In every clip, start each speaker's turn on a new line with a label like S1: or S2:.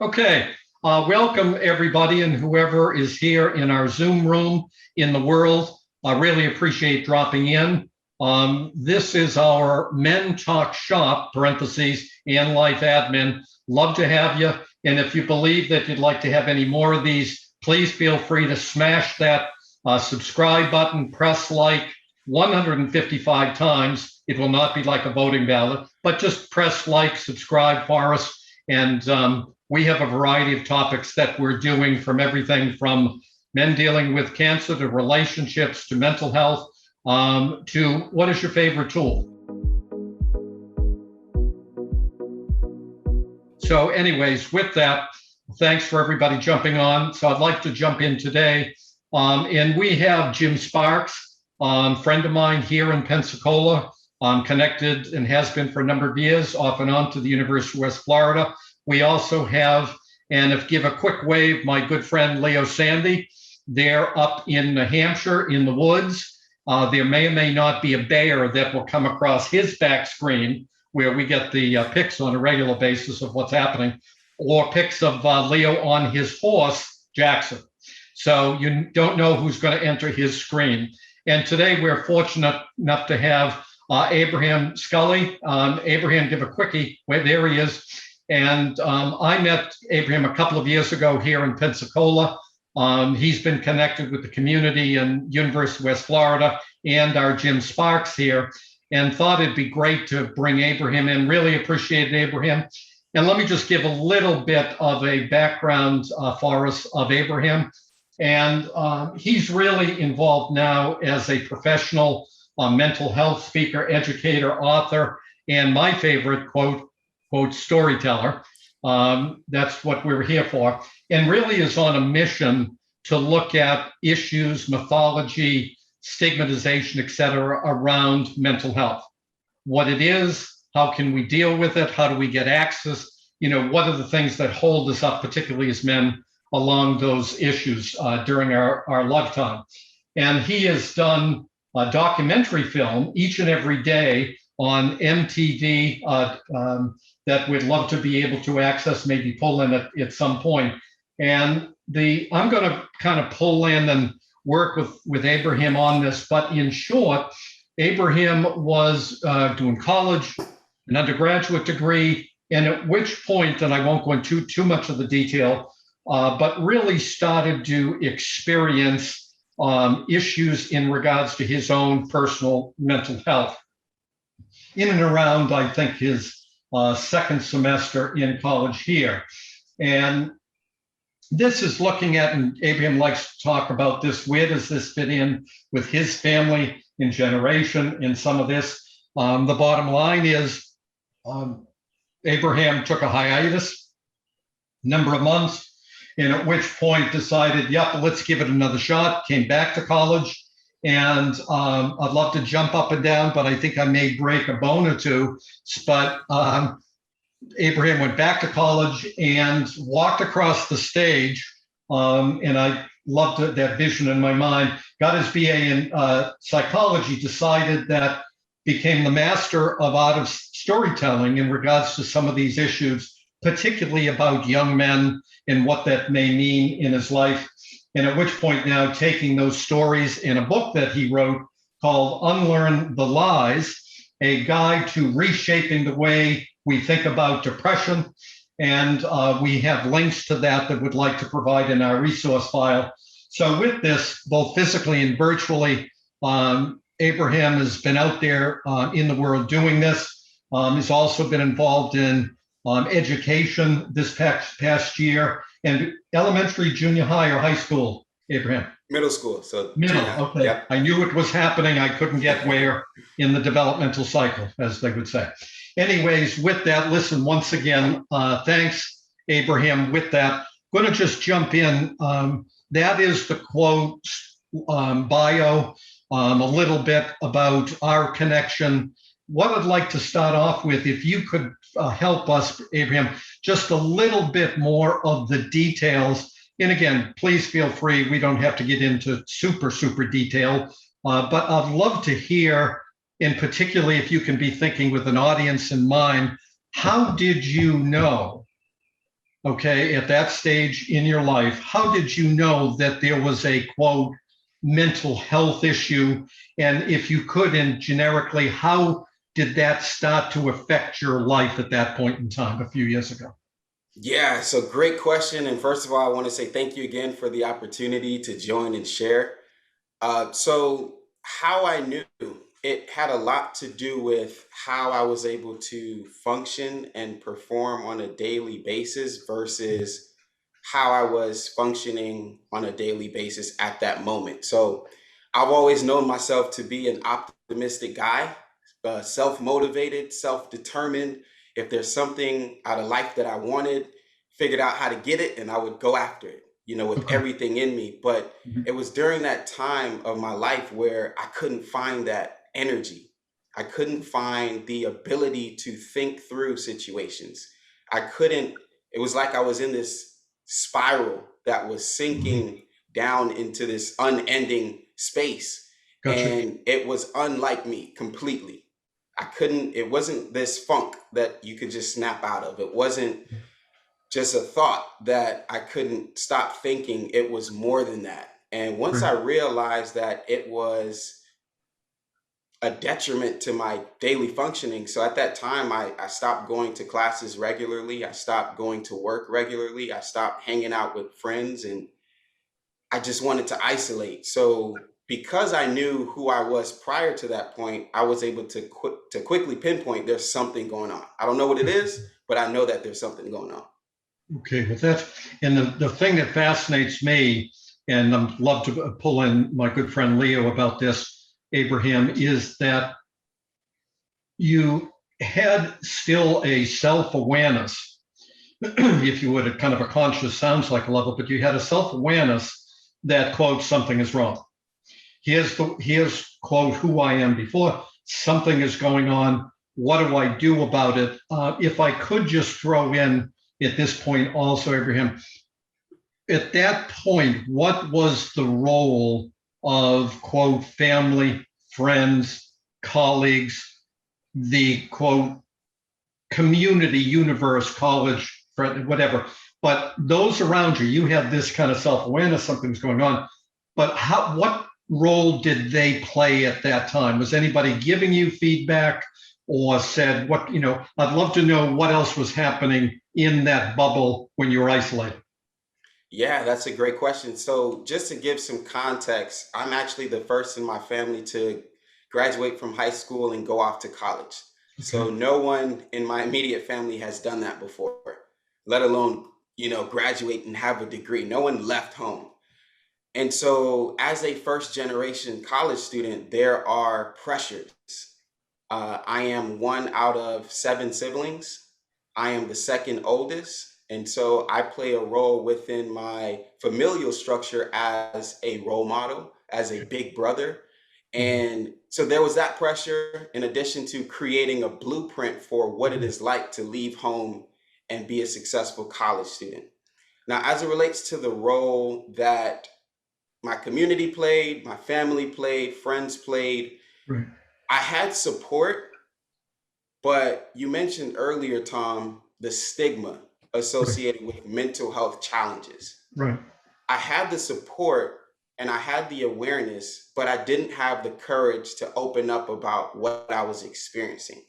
S1: Okay, welcome everybody and whoever is here in our Zoom room in the world. I really appreciate dropping in. This is our Men Talk Shop, parentheses, and Life Admin. Love to have you. And if you believe that you'd like to have any more of these, please feel free to smash that subscribe button, press like 155 times. It will not be like a voting ballot, but just press like, subscribe for us. And we have a variety of topics that we're doing, from everything from men dealing with cancer to relationships to mental health to what is your favorite tool. So anyways, with that, thanks for everybody jumping on. So I'd like to jump in today. And we have Jim Sparks, friend of mine here in Pensacola, connected and has been for a number of years, off and on to the University of West Florida. We also have, and if give a quick wave, my good friend Leo Sandy. They're up in New Hampshire in the woods. There may or may not be a bear that will come across his back screen, where we get the pics on a regular basis of what's happening, or pics of Leo on his horse, Jackson. So you don't know who's going to enter his screen. And today we're fortunate enough to have Abraham Sculley. Abraham, give a quickie. There he is. And I met Abraham a couple of years ago here in Pensacola. He's been connected with the community in University of West Florida and our Jim Sparks here, and thought it'd be great to bring Abraham in. Really appreciated Abraham. And let me just give a little bit of a background for us of Abraham. And he's really involved now as a professional mental health speaker, educator, author, and my favorite quote, storyteller. That's what we're here for, and really is on a mission to look at issues, mythology, stigmatization, et cetera, around mental health. What it is, how can we deal with it? How do we get access? What are the things that hold us up, particularly as men, along those issues during our lifetime? And he has done a documentary film each and every day on MTV that we'd love to be able to access, maybe pull in at some point. And I'm going to kind of pull in and work with Abraham on this. But in short, Abraham was doing college, an undergraduate degree, and at which point, and I won't go into too much of the detail, but really started to experience issues in regards to his own personal mental health. In and around, I think, his second semester in college here. And this is looking at, and Abraham likes to talk about this, where does this fit in with his family and generation in some of this? The bottom line is Abraham took a hiatus, number of months, and at which point decided, yep, let's give it another shot, came back to college. And I'd love to jump up and down, but I think I may break a bone or two. But Abraham went back to college and walked across the stage. And I loved that vision in my mind. Got his BA in psychology, decided that, became the master of art of storytelling in regards to some of these issues, particularly about young men and what that may mean in his life. And at which point now taking those stories in a book that he wrote called Unlearn the Lies, a guide to reshaping the way we think about depression. And we have links to that we'd like to provide in our resource file. So with this, both physically and virtually, Abraham has been out there in the world doing this. He's also been involved in education this past year. And elementary, junior high, or high school, Abraham?
S2: Middle school. So
S1: middle, okay. Yeah. I knew it was happening. I couldn't get where in the developmental cycle, as they would say. Anyways, with that, listen, once again, thanks, Abraham. With that, I'm going to just jump in. That is the quote bio, a little bit about our connection. What I'd like to start off with, if you could help us, Abraham, just a little bit more of the details. And again, please feel free. We don't have to get into super detail, but I'd love to hear, and particularly if you can be thinking with an audience in mind, how did you know okay, at that stage in your life, how did you know that there was a quote mental health issue? And if you could, and generically, how did that start to affect your life at that point in time a few years ago?
S2: Yeah, so great question. And first of all, I want to say thank you again for the opportunity to join and share. So, how I knew it had a lot to do with how I was able to function and perform on a daily basis versus how I was functioning on a daily basis at that moment. So, I've always known myself to be an optimistic guy, self motivated, self determined. If there's something out of life that I wanted, figured out how to get it, and I would go after it, with
S1: Okay.
S2: everything in me. But
S1: Mhm.
S2: it was during that time of my life where I couldn't find that energy. I couldn't find the ability to think through situations. I couldn't, it was like I was in this spiral that was
S1: Mhm.
S2: sinking down into this unending space.
S1: Gotcha.
S2: And it was unlike me completely. It wasn't this funk that you could just snap out of. It wasn't just a thought that I couldn't stop thinking. It was more than that. And once
S1: Right.
S2: I realized that it was a detriment to my daily functioning, so at that time, I stopped going to classes regularly. I stopped going to work regularly. I stopped hanging out with friends and I just wanted to isolate. So because I knew who I was prior to that point, I was able to quickly pinpoint there's something going on. I don't know what it is, but I know that there's something going on.
S1: Okay, with that, and the thing that fascinates me, and I'd love to pull in my good friend Leo about this, Abraham, is that you had still a self-awareness, if you would, a kind of a conscious sounds like a level, but you had a self-awareness that quote something is wrong. Here's quote who I am before something is going on. What do I do about it? If I could just throw in at this point also, Abraham, at that point, what was the role of quote family, friends, colleagues, the quote community, universe, college, friend, whatever? But those around you, you had this kind of self awareness, something's going on. But what role did they play at that time? Was anybody giving you feedback or said, what, I'd love to know what else was happening in that bubble when you were isolated.
S2: Yeah, that's a great question. So, just to give some context, I'm actually the first in my family to graduate from high school and go off to college.
S1: Okay.
S2: So, no one in my immediate family has done that before, let alone, graduate and have a degree. No one left home. And so, as a first generation college student, there are pressures. I am one out of seven siblings. I am the second oldest. And so I play a role within my familial structure as a role model, as a big brother.
S1: Mhm.
S2: And so there was that pressure, in addition to creating a blueprint for what it is like to leave home and be a successful college student. Now, as it relates to the role that my community played, my family played, friends played,
S1: Right.
S2: I had support, but you mentioned earlier, Tom, the stigma
S1: Right.
S2: associated with mental health challenges.
S1: Right.
S2: I had the support and I had the awareness, but I didn't have the courage to open up about what I was experiencing.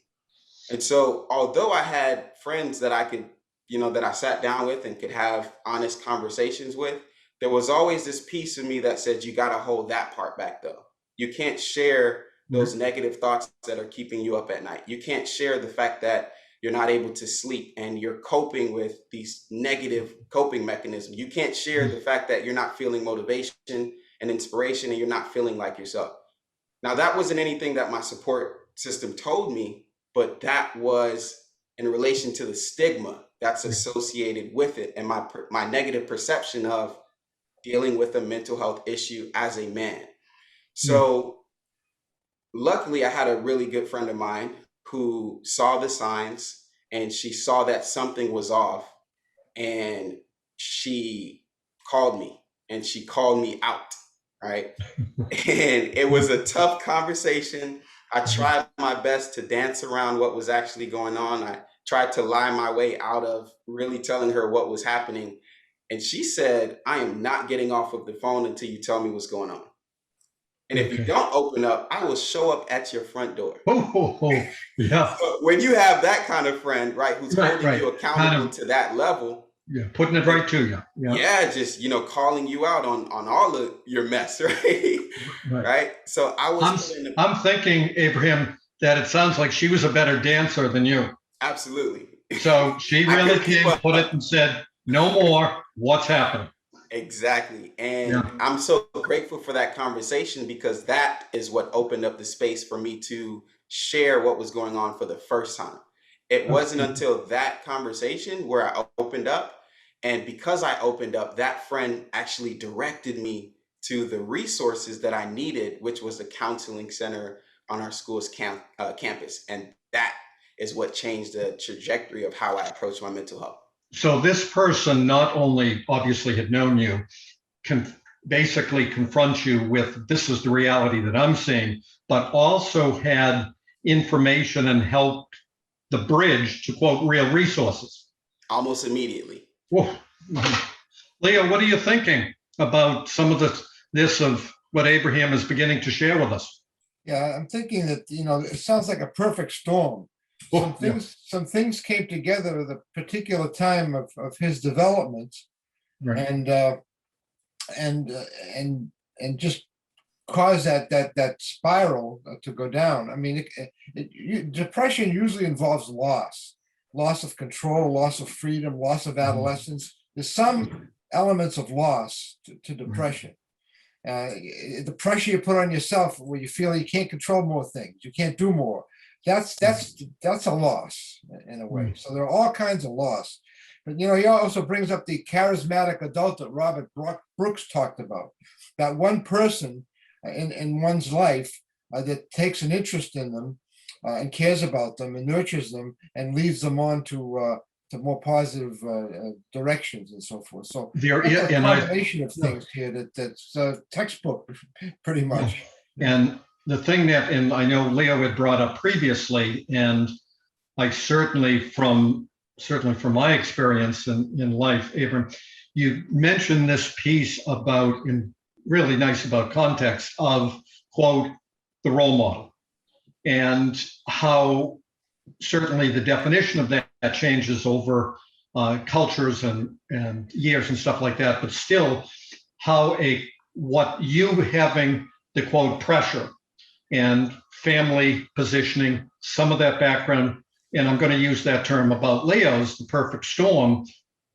S2: And so, although I had friends that I could, that I sat down with and could have honest conversations with, there was always this piece of me that said, you got to hold that part back though. You can't share
S1: Right.
S2: those negative thoughts that are keeping you up at night. You can't share the fact that you're not able to sleep and you're coping with these negative coping mechanisms. You can't share the fact that you're not feeling motivation and inspiration and you're not feeling like yourself. Now, that wasn't anything that my support system told me, but that was in relation to the stigma that's
S1: Right.
S2: associated with it and my negative perception of dealing with a mental health issue as a man.
S1: Yeah.
S2: So, luckily, I had a really good friend of mine who saw the signs and she saw that something was off and she called me and she called me out, right? And it was a tough conversation. I
S1: Mhm.
S2: tried my best to dance around what was actually going on. I tried to lie my way out of really telling her what was happening. And she said, I am not getting off of the phone until you tell me what's going on. And if you
S1: Okay.
S2: don't open up, I will show up at your front door.
S1: Yeah.
S2: So when you have that kind of friend, right, who's
S1: Right.
S2: holding
S1: Right.
S2: you
S1: Kind
S2: accountable
S1: of.
S2: to that level,
S1: Yeah. Putting it right to you. Yeah.
S2: yeah, just calling you out on all of your mess, right?
S1: Right.
S2: Right. So I was
S1: I'm
S2: put in a,
S1: I'm thinking, Abraham, that it sounds like she was a better dancer than you.
S2: absolutely.
S1: So she
S2: I
S1: really
S2: couldn't keep
S1: came, put it,
S2: up.
S1: and said, "No more. What's happening?"
S2: Exactly. And
S1: Yeah.
S2: I'm so grateful for that conversation because that is what opened up the space for me to share what was going on for the first time. It wasn't
S1: Okay.
S2: until that conversation where I opened up. And because I opened up, that friend actually directed me to the resources that I needed, which was the counseling center on our school's campus. And that is what changed the trajectory of how I approach my mental health.
S1: So this person not only obviously had known you, can basically confront you with this is the reality that I'm seeing, but also had information and helped the bridge to quote real resources.
S2: Almost immediately.
S1: Whoa. Leo, what are you thinking about some of this of what Abraham is beginning to share with us?
S3: Yeah, I'm thinking that, it sounds like a perfect storm.
S1: Oh, yeah.
S3: Some things came together at a particular time of his development,
S1: Right.
S3: and just cause that spiral to go down. I mean, depression usually involves loss of control, loss of freedom, loss of adolescence. There's some elements of loss to depression. The pressure you put on yourself where you feel you can't control more things, you can't do more. That's a loss in a way. So there are all kinds of loss. But he also brings up the charismatic adult that Robert Brooks talked about. That one person in one's life that takes an interest in them and cares about them and nurtures them and leads them on to more positive directions and so forth. So
S1: There
S3: that's
S1: is,
S3: a
S1: and
S3: combination of things here that's textbook pretty much.
S1: And the thing that, and I know Leo had brought up previously, and I certainly from my experience in life, Abram, you mentioned this piece about, and really nice about context of quote, the role model, and how certainly the definition of that changes over cultures and years and stuff like that, but still how what you having the quote pressure and family positioning, some of that background, and I'm going to use that term about Leo's, the perfect storm.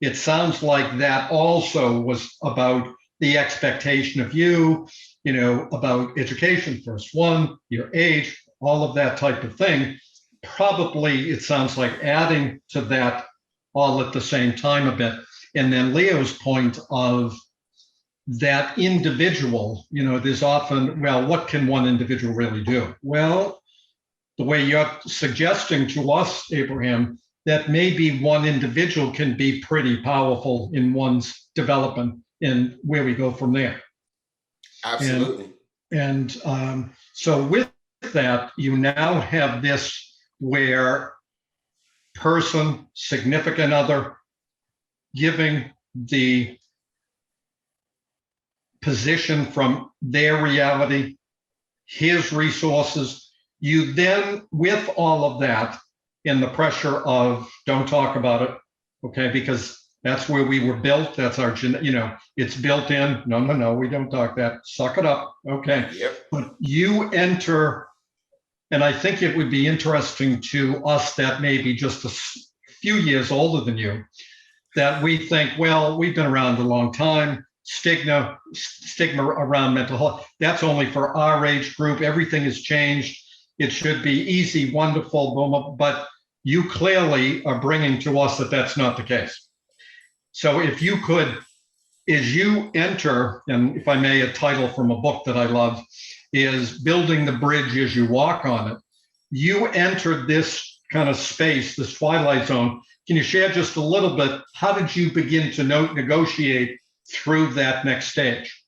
S1: It sounds like that also was about the expectation of you, about education, first one, your age, all of that type of thing. Probably it sounds like adding to that all at the same time a bit. And then Leo's point of that individual, there's often, well, what can one individual really do? Well, the way you're suggesting to us, Abraham, that maybe one individual can be pretty powerful in one's development and where we go from there.
S2: Absolutely.
S1: And so with that, you now have this where person, significant other, giving the position from their reality, his resources. You then, with all of that, and the pressure of don't talk about it, okay, because that's where we were built. That's our, it's built in. No, we don't talk that. Suck it up. Okay.
S2: Yep.
S1: But you enter, and I think it would be interesting to us that maybe just a few years older than you, that we think, well, we've been around a long time. Stigma around mental health, that's only for our age group. Everything has changed. It should be easy, wonderful, boom, but you clearly are bringing to us that that's not the case. So if you could, as you enter, and if I may, a title from a book that I love is Building the Bridge as You Walk on It. You entered this kind of space, this twilight zone. Can you share just a little bit? How did you begin to negotiate through that next stage?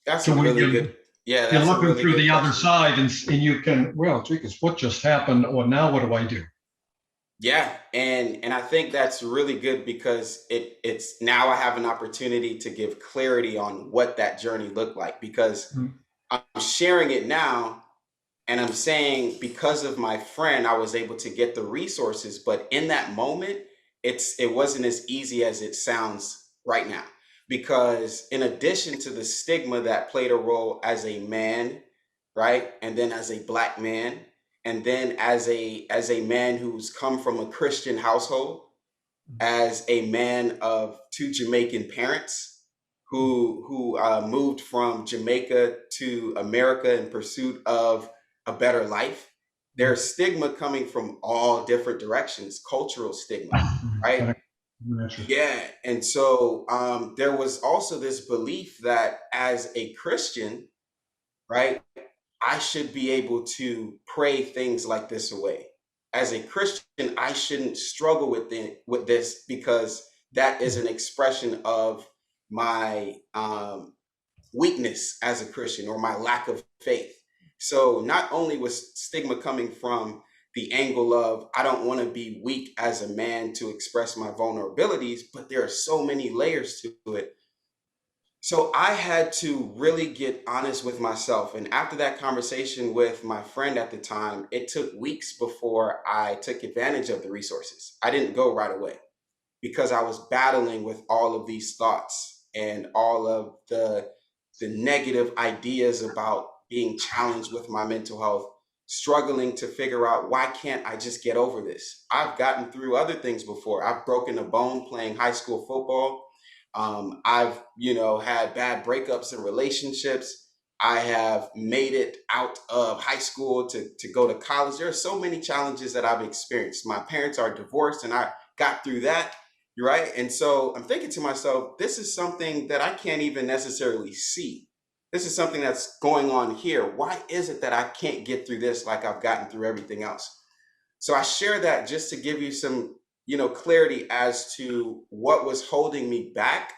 S2: That's
S1: So
S2: a really good. Yeah,
S1: you're
S2: that's a
S1: looking
S2: really
S1: through
S2: good
S1: the other
S2: question.
S1: side, and you can, well, geez, what just happened, or now what do I do?
S2: Yeah, and I think that's really good because it's now I have an opportunity to give clarity on what that journey looked like, because
S1: Mm.
S2: I'm sharing it now and I'm saying because of my friend I was able to get the resources, but in that moment it wasn't as easy as it sounds right now, because in addition to the stigma that played a role as a man, right? And then as a black man, and then as a man who's come from a Christian household, as a man of two Jamaican parents who moved from Jamaica to America in pursuit of a better life. There's stigma coming from all different directions, cultural stigma, right?
S1: Correct. Gotcha.
S2: Yeah, and so there was also this belief that as a Christian, right, I should be able to pray things like this away. As a Christian, I shouldn't struggle with this because that is an expression of my weakness as a Christian or my lack of faith. So not only was stigma coming from the angle of I don't want to be weak as a man to express my vulnerabilities, but there are so many layers to it. So I had to really get honest with myself. And after that conversation with my friend at the time, it took weeks before I took advantage of the resources. I didn't go right away because I was battling with all of these thoughts and all of the negative ideas about being challenged with my mental health, struggling to figure out why can't I just get over this? I've gotten through other things before. I've broken a bone playing high school football. I've, had bad breakups in relationships. I have made it out of high school to go to college. There are so many challenges that I've experienced. My parents are divorced and I got through that. Right. And so I'm thinking to myself, this is something that I can't even necessarily see. This is something that's going on here. Why is it that I can't get through this like I've gotten through everything else? So I share that just to give you some, clarity as to what was holding me back.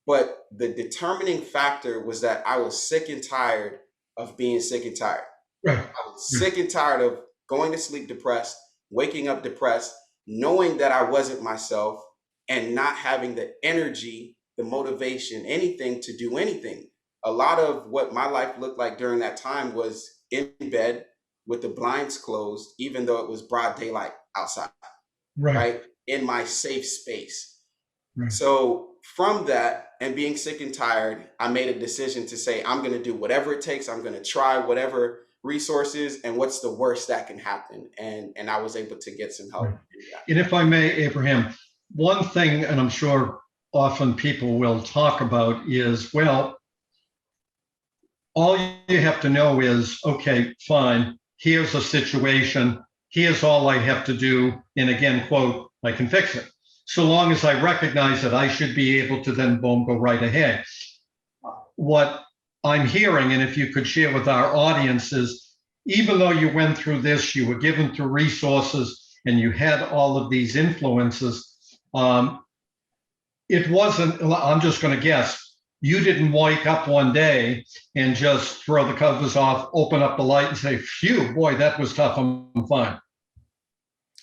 S2: But the determining factor was that I was sick and tired of being sick and tired.
S1: Right.
S2: I was sick and tired of going to sleep depressed, waking up depressed, knowing that I wasn't myself, and not having the energy, the motivation, anything to do anything. A lot of what my life looked like during that time was in bed with the blinds closed, even though it was broad daylight outside,
S1: Right.
S2: right? In my safe space.
S1: Right.
S2: So from that and being sick and tired, I made a decision to say, I'm going to do whatever it takes. I'm going to try whatever resources and what's the worst that can happen. And I was able to get some
S1: Right.
S2: help. Yeah.
S1: And if I may, Abraham, one thing, and I'm sure often people will talk about is, well, all you have to know is, okay, fine, here's a situation, here's all I have to do, and again, quote, I can fix it. So long as I recognize it, I should be able to then, boom, go right ahead. What I'm hearing, and if you could share with our audience, is even though you went through this, you were given through resources, and you had all of these influences, it wasn't, I'm just going to guess, you didn't wake up one day and just throw the covers off, open up the light and say, phew, boy, that was tough, I'm fine.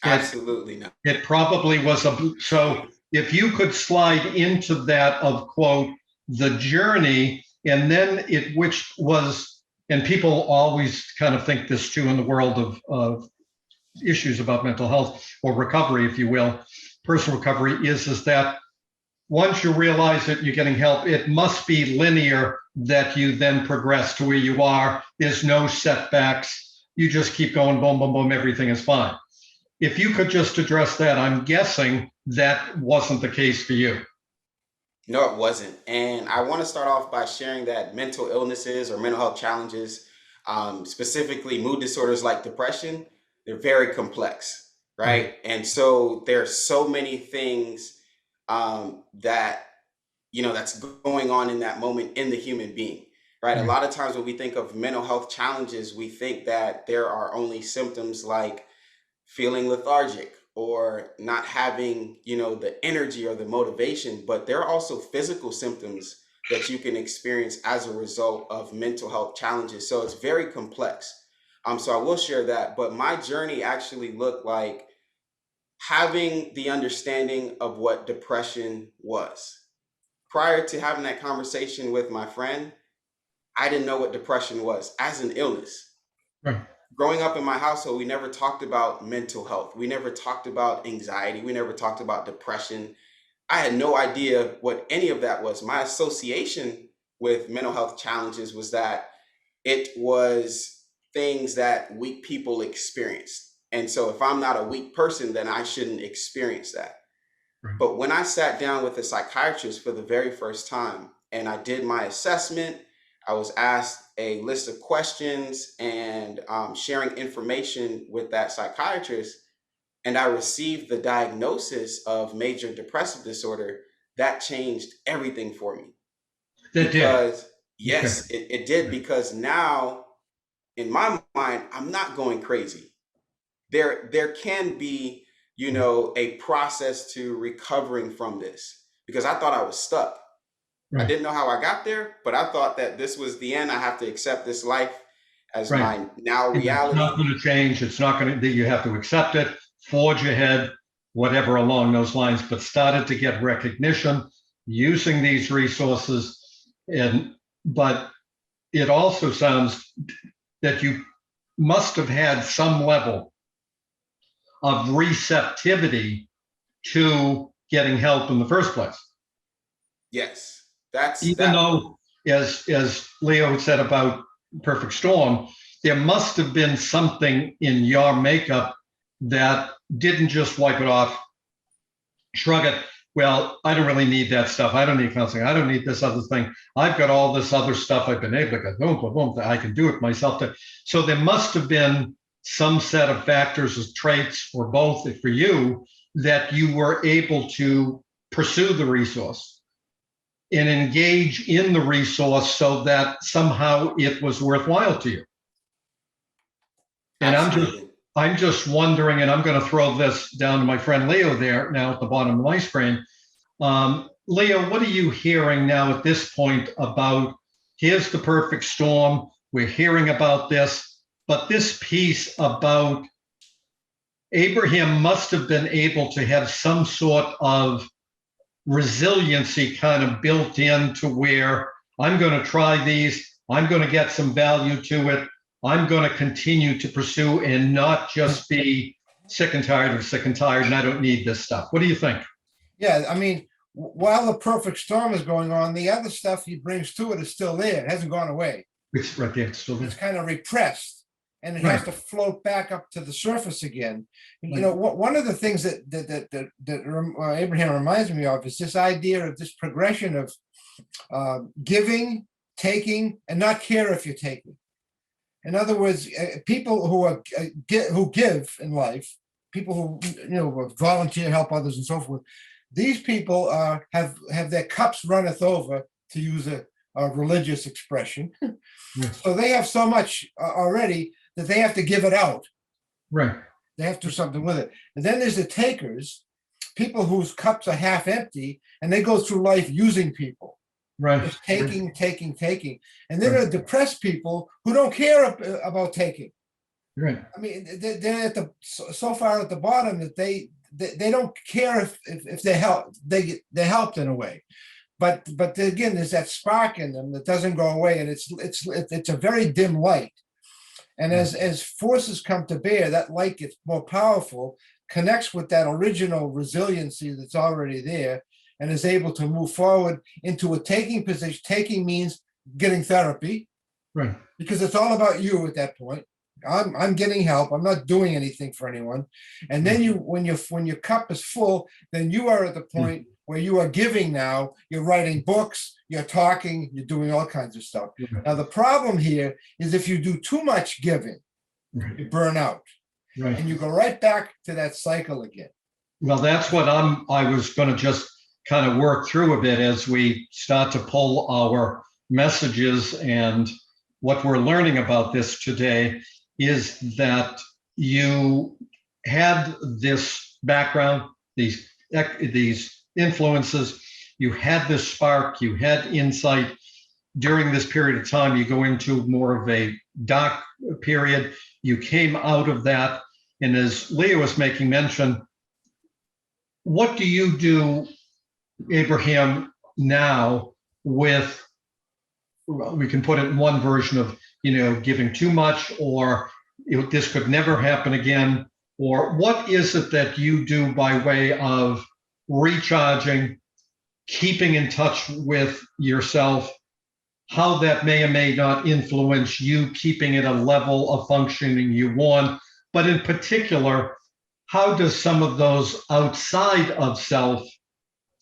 S2: Absolutely not.
S1: It probably was so if you could slide into that of quote, the journey, and then it, which was, and people always kind of think this too in the world of issues about mental health or recovery, if you will, personal recovery is that once you realize that you're getting help, it must be linear that you then progress to where you are. There's no setbacks. You just keep going, boom, boom, boom, everything is fine. If you could just address that, I'm guessing that wasn't the case for you.
S2: No, it wasn't. And I want to start off by sharing that mental illnesses or mental health challenges, specifically mood disorders like depression, they're very complex,
S1: Right.
S2: right? And so there's so many things that that's going on in that moment in the human being, right? A
S1: Right.
S2: lot of times when we think of mental health challenges, we think that there are only symptoms like feeling lethargic or not having, the energy or the motivation, but there are also physical symptoms that you can experience as a result of mental health challenges. So it's very complex. So I will share that, but my journey actually looked like having the understanding of what depression was. Prior to having that conversation with my friend, I didn't know what depression was as an illness.
S1: Right.
S2: Growing up in my household, we never talked about mental health. We never talked about anxiety. We never talked about depression. I had no idea what any of that was. My association with mental health challenges was that it was things that weak people experienced. And so if I'm not a weak person, then I shouldn't experience that.
S1: Right.
S2: But when I sat down with a psychiatrist for the very first time and I did my assessment, I was asked a list of questions and sharing information with that psychiatrist, and I received the diagnosis of major depressive disorder. That changed everything for me.
S1: That did.
S2: Because,
S1: Okay.
S2: yes, it did, because now in my mind, I'm not going crazy. There can be, a process to recovering from this, because I thought I was stuck. I
S1: Right.
S2: didn't know how I got there, but I thought that this was the end. I have to accept this life as
S1: Right.
S2: my now
S1: And it's
S2: reality.
S1: not going to change. It's not going to, you have to accept it, forge ahead, whatever along those lines, but started to get recognition using these resources. But it also sounds that you must have had some level of receptivity to getting help in the first place.
S2: Yes, that's
S1: Even
S2: that.
S1: though, as Leo had said about Perfect Storm, there must have been something in your makeup that didn't just wipe it off, shrug it. Well, I don't really need that stuff. I don't need counseling. I don't need this other thing. I've got all this other stuff I've been able to get. Boom, boom, boom. I can do it myself. So there must have been some set of factors or traits, or both for you, that you were able to pursue the resource and engage in the resource so that somehow it was worthwhile to you. And
S2: Absolutely.
S1: I'm just wondering, and I'm going to throw this down to my friend Leo there now at the bottom of my screen. Leo, what are you hearing now at this point about, here's the perfect storm, we're hearing about this, but this piece about Abraham must have been able to have some sort of resiliency kind of built in to where I'm going to try these, I'm going to get some value to it, I'm going to continue to pursue and not just be sick and tired and I don't need this stuff. What do you think?
S3: Yeah, I mean, while the perfect storm is going on, the other stuff he brings to it is still there. It hasn't gone away.
S1: It's right there. It's still there.
S3: It's kind of repressed, and it
S1: Right.
S3: has to float back up to the surface again.
S1: Right.
S3: You know, one of the things that Abraham reminds me of is this idea of this progression of giving, taking, and not care if you're taking. In other words, people who give in life, people who volunteer, help others, and so forth. These people have their cups runneth over, to use a religious expression.
S1: Yes.
S3: So they have so much already that they have to give it out.
S1: Right.
S3: They have to do something with it. And then there's the takers, people whose cups are half empty, and they go through life using people.
S1: Right.
S3: Just taking. And then there are depressed people who don't care about taking.
S1: Right.
S3: I mean, they're at so far at the bottom that they don't care if they're helped in a way. But again, there's that spark in them that doesn't go away, and it's a very dim light. And as forces come to bear, that light gets more powerful, connects with that original resiliency that's already there, and is able to move forward into a taking position. Taking means getting therapy,
S1: Right.
S3: because it's all about you at that point. I'm getting help. I'm not doing anything for anyone. And then when your cup is full, then you are at the point where you are giving now. You're writing books, you're talking, you're doing all kinds of stuff.
S1: Right.
S3: Now, the problem here is if you do too much giving,
S1: Right.
S3: you burn out.
S1: Right.
S3: And you go right back to that cycle again.
S1: Well, that's what I was going to just kind of work through a bit as we start to pull our messages, and what we're learning about this today is that you had this background, these influences, you had this spark, you had insight. During this period of time, you go into more of a dark period. You came out of that. And as Leo was making mention, what do you do, Abraham, now with, well, we can put it in one version of, giving too much, or this could never happen again, or what is it that you do by way of recharging, keeping in touch with yourself, how that may or may not influence you keeping at a level of functioning you want, but in particular, how does some of those outside of self,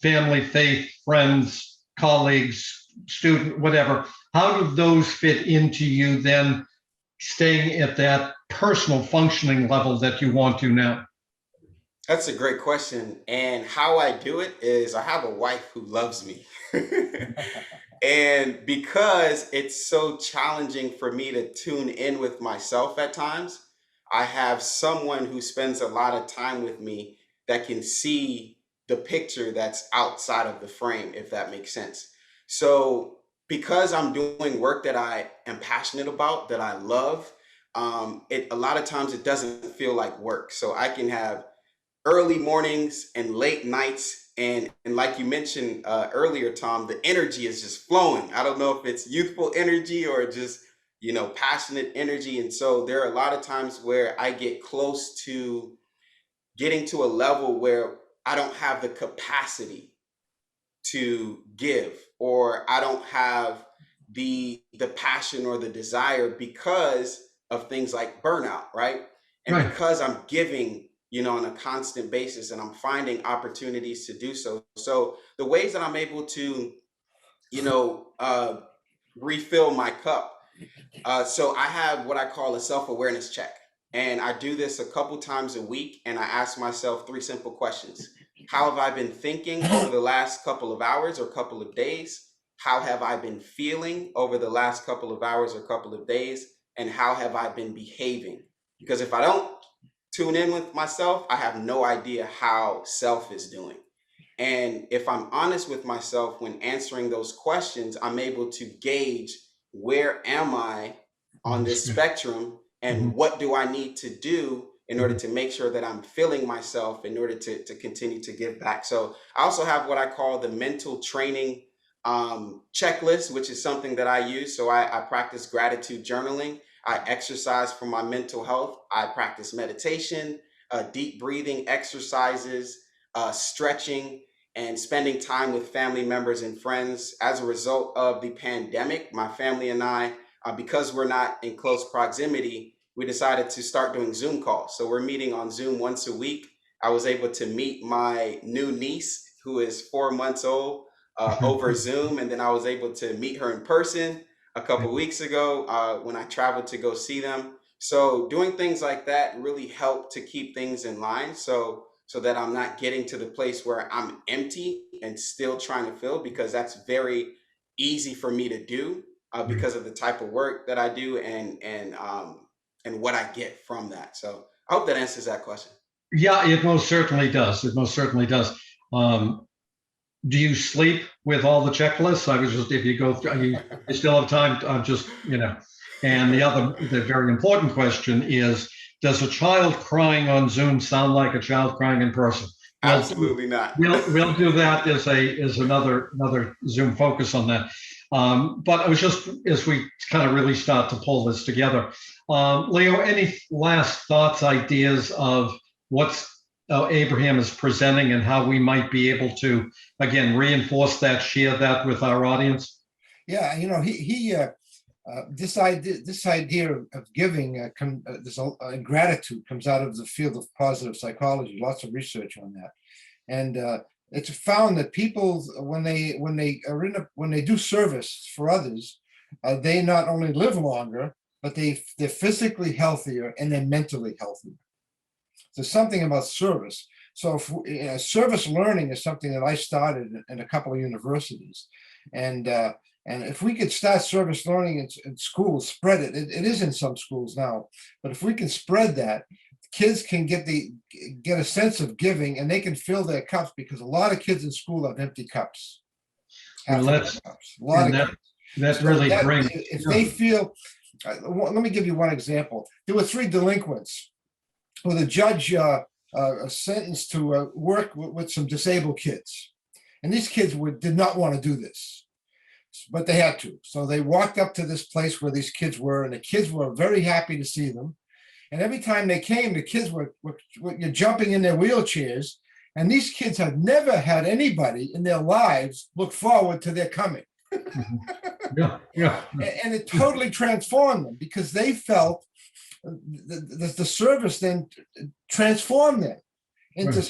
S1: family, faith, friends, colleagues, student, whatever, how do those fit into you then staying at that personal functioning level that you want to now?
S2: That's a great question. And how I do it is I have a wife who loves me. And because it's so challenging for me to tune in with myself at times, I have someone who spends a lot of time with me that can see the picture that's outside of the frame, if that makes sense. So, because I'm doing work that I am passionate about, that I love, it a lot of times it doesn't feel like work. So I can have early mornings and late nights, and like you mentioned earlier, Tom, the energy is just flowing. I don't know if it's youthful energy or just passionate energy. And so there are a lot of times where I get close to getting to a level where I don't have the capacity to give, or I don't have the passion or the desire because of things like burnout, right? And
S1: Right.
S2: because I'm giving, on a constant basis, and I'm finding opportunities to do so. So the ways that I'm able to, you know, uh, refill my cup. So I have what I call a self-awareness check. And I do this a couple times a week, and I ask myself three simple questions. How have I been thinking over the last couple of hours or couple of days? How have I been feeling over the last couple of hours or couple of days? And how have I been behaving? Because if I don't tune in with myself, I have no idea how self is doing. And if I'm honest with myself when answering those questions, I'm able to gauge where am I on this spectrum, and
S1: Mhm.
S2: what do I need to do in order
S1: Mhm.
S2: to make sure that I'm filling myself in order to continue to give back. So I also have what I call the mental training checklist, which is something that I use. So I practice gratitude journaling. I exercise for my mental health. I practice meditation, deep breathing exercises, stretching, and spending time with family members and friends. As a result of the pandemic, my family and I, because we're not in close proximity, we decided to start doing Zoom calls. So we're meeting on Zoom once a week. I was able to meet my new niece, who is 4 months old, over Zoom, and then I was able to meet her in person a couple weeks ago when I traveled to go see them. So doing things like that really help to keep things in line. So that I'm not getting to the place where I'm empty and still trying to fill, because that's very easy for me to do because of the type of work that I do, and what I get from that. So I hope that answers that question.
S1: Yeah, it most certainly does. It most certainly does. Um, do you sleep with all the checklists? I was just, if you go through, you still have time. I'm just, And the very important question is, does a child crying on Zoom sound like a child crying in person? We'll
S2: Absolutely not.
S1: we'll do that as another Zoom focus on that. But I was just, as we kind of really start to pull this together, Leo, any last thoughts, ideas of what's Abraham is presenting and how we might be able to, again, reinforce that, share that with our audience?
S3: Yeah, this idea of giving, gratitude comes out of the field of positive psychology. Lots of research on that, and it's found that people, when they do service for others, they not only live longer, but they're physically healthier and they're mentally healthier. There's something about service. So service learning is something that I started in a couple of universities, and if we could start service learning in schools, spread it. It is in some schools now, but if we can spread that, kids can get a sense of giving, and they can fill their cups, because a lot of kids in school have empty cups.
S1: Well,
S3: Cups. A lot of
S1: that
S3: kids.
S1: that
S3: So
S1: really brings.
S3: if they feel, let me give you one example. There were 3 delinquents who the judge sentenced to work with some disabled kids. And these kids did not want to do this, but they had to. So they walked up to this place where these kids were, and the kids were very happy to see them. And every time they came, the kids were jumping in their wheelchairs. And these kids had never had anybody in their lives look forward to their coming.
S1: Yeah, yeah.
S3: And it totally transformed them, because they felt the service then transformed them into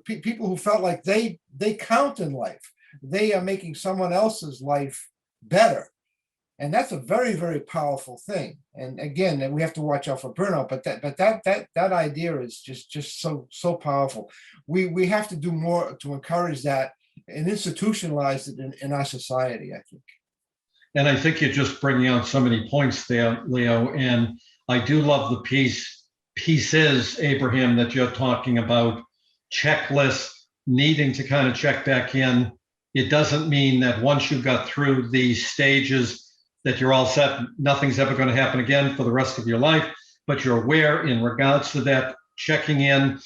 S3: people who felt like they count in life. They are making someone else's life better. And that's a very, very powerful thing. And again, we have to watch out for burnout, but that idea is just so powerful. We have to do more to encourage that and institutionalize it in our society, I think.
S1: And I think you're just bringing out so many points there, Leo. And I do love the pieces, Abraham, that you're talking about, checklists, needing to kind of check back in. It doesn't mean that once you've got through these stages that you're all set, nothing's ever going to happen again for the rest of your life, but you're aware in regards to that, checking in.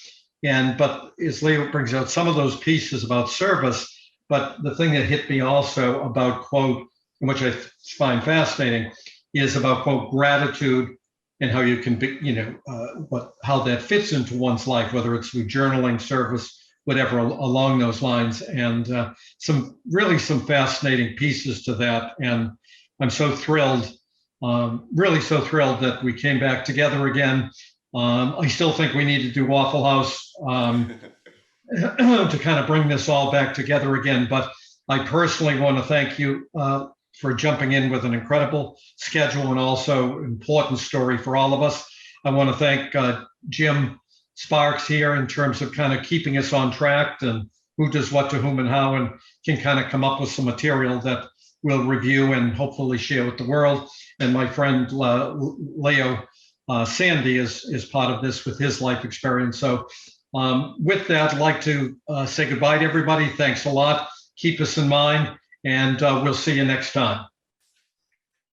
S1: But as Leo brings out some of those pieces about service, but the thing that hit me also about, quote, which I find fascinating, is about, quote, gratitude and how you can be, how that fits into one's life, whether it's through journaling, service, whatever along those lines. And some fascinating pieces to that. And I'm so thrilled, really so thrilled that we came back together again. I still think we need to do Waffle House to kind of bring this all back together again. But I personally want to thank you for jumping in with an incredible schedule and also important story for all of us. I want to thank Jim Sparks here in terms of kind of keeping us on track and who does what to whom and how, and can kind of come up with some material that we'll review and hopefully share with the world. And my friend Leo Sandy is part of this with his life experience. So with that, I'd like to say goodbye to everybody. Thanks a lot. Keep us in mind, and we'll see you next time.